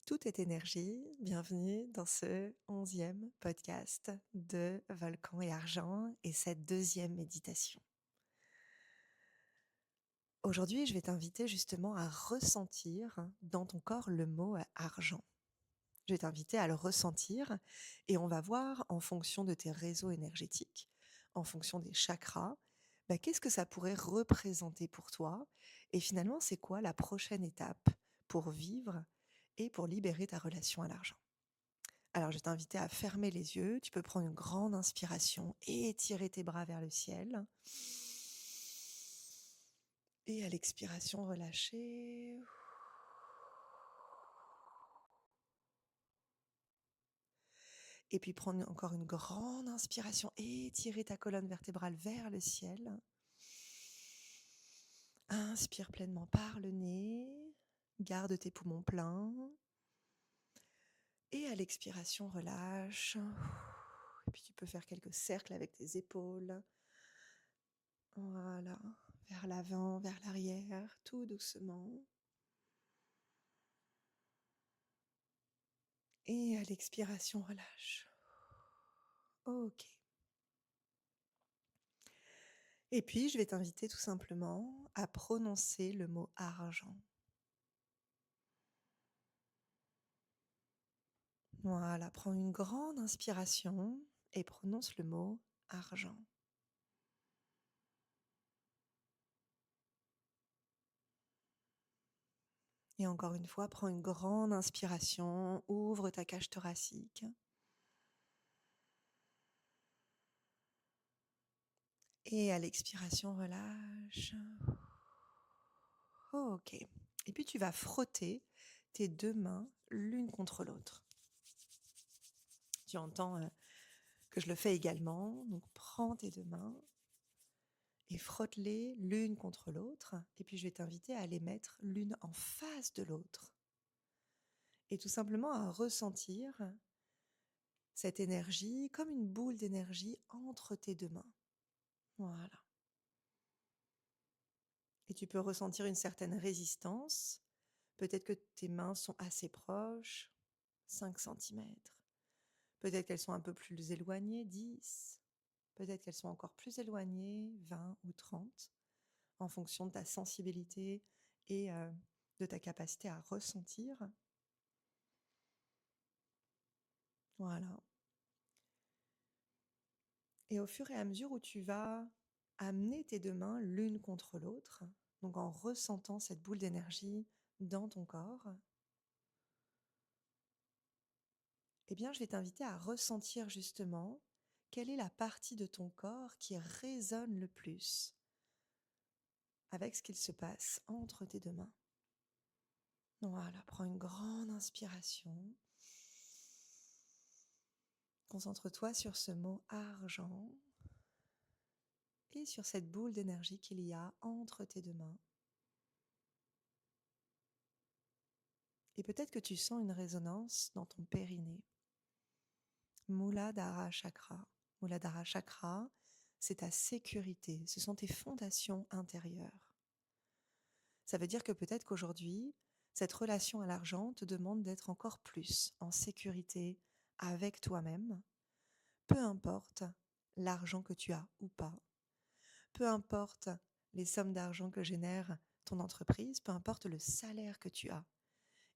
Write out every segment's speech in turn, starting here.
Tout est énergie. Bienvenue dans ce 11e podcast de Volcan et Argent et cette deuxième méditation. Aujourd'hui, je vais t'inviter justement à ressentir dans ton corps le mot argent. Je vais t'inviter à le ressentir et on va voir en fonction de tes réseaux énergétiques, en fonction des chakras, qu'est-ce que ça pourrait représenter pour toi et finalement, c'est quoi la prochaine étape pour vivre et pour libérer ta relation à l'argent. Alors, je vais t'inviter à fermer les yeux. Tu peux prendre une grande inspiration et étirer tes bras vers le ciel. Et à l'expiration, relâcher. Et puis prendre encore une grande inspiration et étirer ta colonne vertébrale vers le ciel. Inspire pleinement par le nez. Garde tes poumons pleins. Et à l'expiration, relâche. Et puis tu peux faire quelques cercles avec tes épaules. Voilà, vers l'avant, vers l'arrière, tout doucement. Et à l'expiration, relâche. Ok. Et puis, je vais t'inviter tout simplement à prononcer le mot argent. Voilà, prends une grande inspiration et prononce le mot argent. Et encore une fois, prends une grande inspiration, ouvre ta cage thoracique. Et à l'expiration, relâche. Ok. Et puis tu vas frotter tes deux mains l'une contre l'autre. Tu entends que je le fais également. Donc prends tes deux mains et frotte-les l'une contre l'autre. Et puis je vais t'inviter à les mettre l'une en face de l'autre. Et tout simplement à ressentir cette énergie comme une boule d'énergie entre tes deux mains. Voilà. Et tu peux ressentir une certaine résistance. Peut-être que tes mains sont assez proches, 5 centimètres. Peut-être qu'elles sont un peu plus éloignées, 10. Peut-être qu'elles sont encore plus éloignées, 20 ou 30, en fonction de ta sensibilité et de ta capacité à ressentir. Voilà. Et au fur et à mesure où tu vas amener tes deux mains l'une contre l'autre, donc en ressentant cette boule d'énergie dans ton corps, eh bien, je vais t'inviter à ressentir justement quelle est la partie de ton corps qui résonne le plus avec ce qu'il se passe entre tes deux mains. Voilà, prends une grande inspiration. Concentre-toi sur ce mot argent et sur cette boule d'énergie qu'il y a entre tes deux mains. Et peut-être que tu sens une résonance dans ton périnée. Muladhara Chakra. Muladhara Chakra, c'est ta sécurité, ce sont tes fondations intérieures. Ça veut dire que peut-être qu'aujourd'hui, cette relation à l'argent te demande d'être encore plus en sécurité avec toi-même, peu importe l'argent que tu as ou pas, peu importe les sommes d'argent que génère ton entreprise, peu importe le salaire que tu as,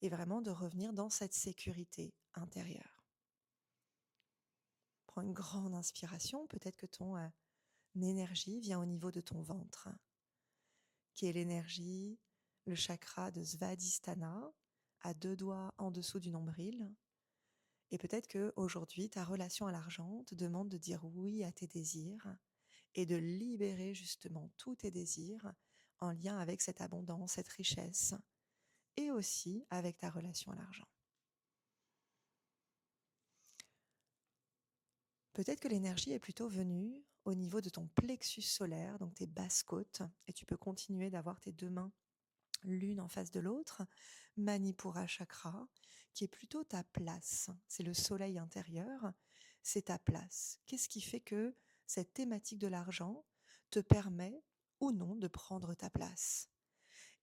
et vraiment de revenir dans cette sécurité intérieure. Prends une grande inspiration, peut-être que ton énergie vient au niveau de ton ventre, qui est l'énergie, le chakra de Svadhisthana, à 2 doigts en dessous du nombril. Et peut-être qu'aujourd'hui, ta relation à l'argent te demande de dire oui à tes désirs et de libérer justement tous tes désirs en lien avec cette abondance, cette richesse, et aussi avec ta relation à l'argent. Peut-être que l'énergie est plutôt venue au niveau de ton plexus solaire, donc tes basses côtes, et tu peux continuer d'avoir tes deux mains l'une en face de l'autre, Manipura Chakra, qui est plutôt ta place. C'est le soleil intérieur, c'est ta place. Qu'est-ce qui fait que cette thématique de l'argent te permet ou non de prendre ta place?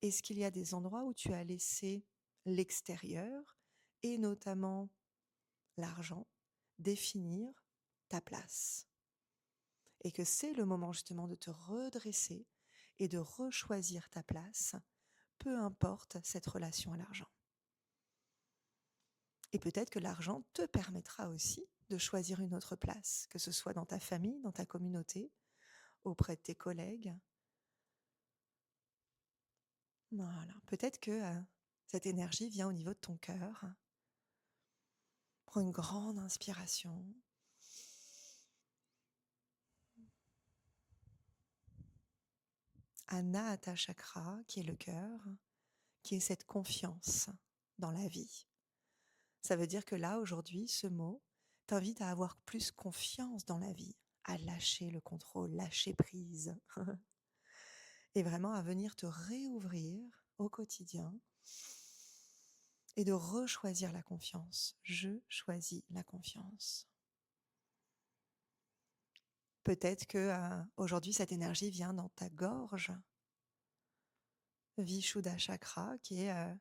Est-ce qu'il y a des endroits où tu as laissé l'extérieur et notamment l'argent, définir ta place. Et que c'est le moment justement de te redresser et de rechoisir ta place, peu importe cette relation à l'argent. Et peut-être que l'argent te permettra aussi de choisir une autre place, que ce soit dans ta famille, dans ta communauté, auprès de tes collègues. Voilà. Peut-être que cette énergie vient au niveau de ton cœur. Prends une grande inspiration. Anahata chakra, qui est le cœur, qui est cette confiance dans la vie. Ça veut dire que là, aujourd'hui, ce mot t'invite à avoir plus confiance dans la vie, à lâcher le contrôle, lâcher prise, et vraiment à venir te réouvrir au quotidien et de rechoisir la confiance. Je choisis la confiance. Peut-être que aujourd'hui, cette énergie vient dans ta gorge, Vishuddha chakra, qui est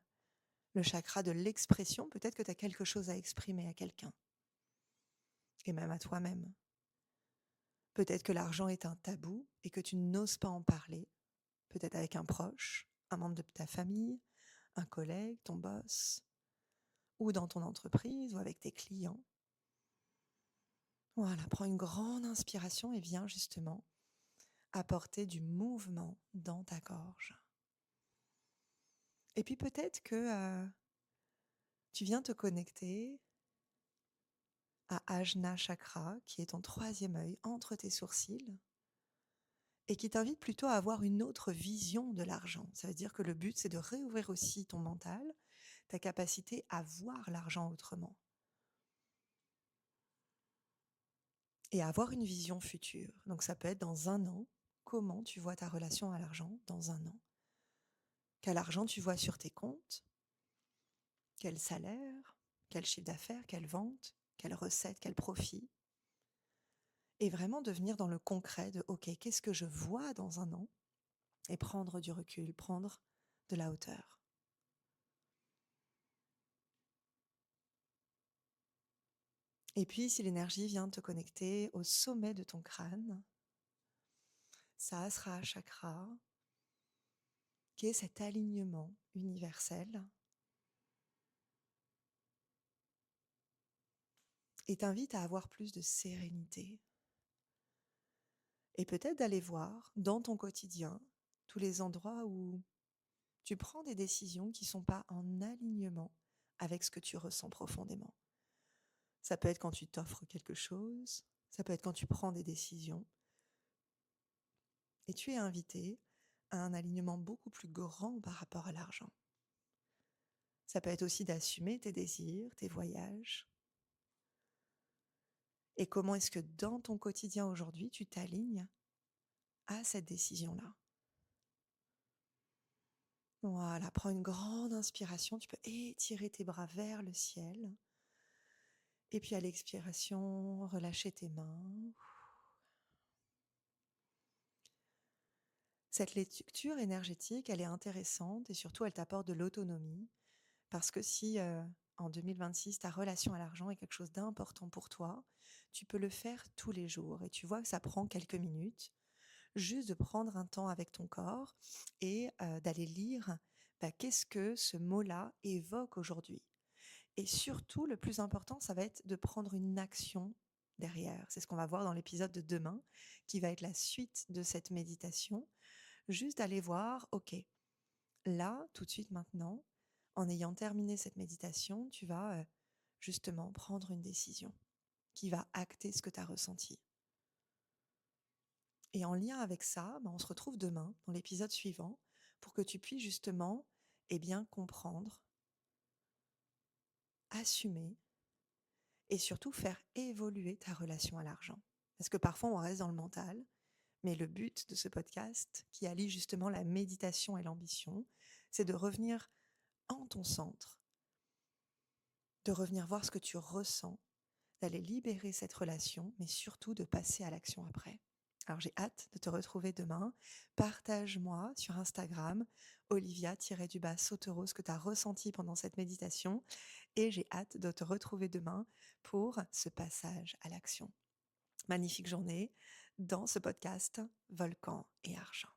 le chakra de l'expression. Peut-être que tu as quelque chose à exprimer à quelqu'un, et même à toi-même. Peut-être que l'argent est un tabou et que tu n'oses pas en parler, peut-être avec un proche, un membre de ta famille, un collègue, ton boss, ou dans ton entreprise ou avec tes clients. Voilà, prends une grande inspiration et viens justement apporter du mouvement dans ta gorge. Et puis peut-être que tu viens te connecter à Ajna Chakra, qui est ton troisième œil entre tes sourcils, et qui t'invite plutôt à avoir une autre vision de l'argent. Ça veut dire que le but, c'est de réouvrir aussi ton mental, ta capacité à voir l'argent autrement. Et à avoir une vision future. Donc ça peut être dans 1 an, comment tu vois ta relation à l'argent dans 1 an. Quel argent tu vois sur tes comptes, quel salaire, quel chiffre d'affaires, quelle vente, quelle recette, quel profit. Et vraiment devenir dans le concret de OK, qu'est-ce que je vois dans 1 an, et prendre du recul, prendre de la hauteur. Et puis, si l'énergie vient te connecter au sommet de ton crâne, Sahasrara chakra, qui est cet alignement universel, et t'invite à avoir plus de sérénité. Et peut-être d'aller voir dans ton quotidien tous les endroits où tu prends des décisions qui ne sont pas en alignement avec ce que tu ressens profondément. Ça peut être quand tu t'offres quelque chose, ça peut être quand tu prends des décisions. Et tu es invité à un alignement beaucoup plus grand par rapport à l'argent. Ça peut être aussi d'assumer tes désirs, tes voyages. Et comment est-ce que dans ton quotidien aujourd'hui, tu t'alignes à cette décision-là. Voilà, prends une grande inspiration, tu peux étirer tes bras vers le ciel. Et puis à l'expiration, relâcher tes mains. Cette lecture énergétique, elle est intéressante et surtout elle t'apporte de l'autonomie. Parce que si en 2026, ta relation à l'argent est quelque chose d'important pour toi, tu peux le faire tous les jours. Et tu vois que ça prend quelques minutes, juste de prendre un temps avec ton corps et d'aller lire qu'est-ce que ce mot-là évoque aujourd'hui. Et surtout, le plus important, ça va être de prendre une action derrière. C'est ce qu'on va voir dans l'épisode de demain, qui va être la suite de cette méditation. Juste d'aller voir, OK, là, tout de suite maintenant, en ayant terminé cette méditation, tu vas justement prendre une décision qui va acter ce que tu as ressenti. Et en lien avec ça, on se retrouve demain dans l'épisode suivant pour que tu puisses justement comprendre, assumer et surtout faire évoluer ta relation à l'argent. Parce que parfois on reste dans le mental, mais le but de ce podcast qui allie justement la méditation et l'ambition, c'est de revenir en ton centre, de revenir voir ce que tu ressens, d'aller libérer cette relation, mais surtout de passer à l'action après. Alors j'ai hâte de te retrouver demain. Partage-moi sur Instagram olivia-sautereau, ce que tu as ressenti pendant cette méditation. Et j'ai hâte de te retrouver demain pour ce passage à l'action. Magnifique journée dans ce podcast Volcan et Argent.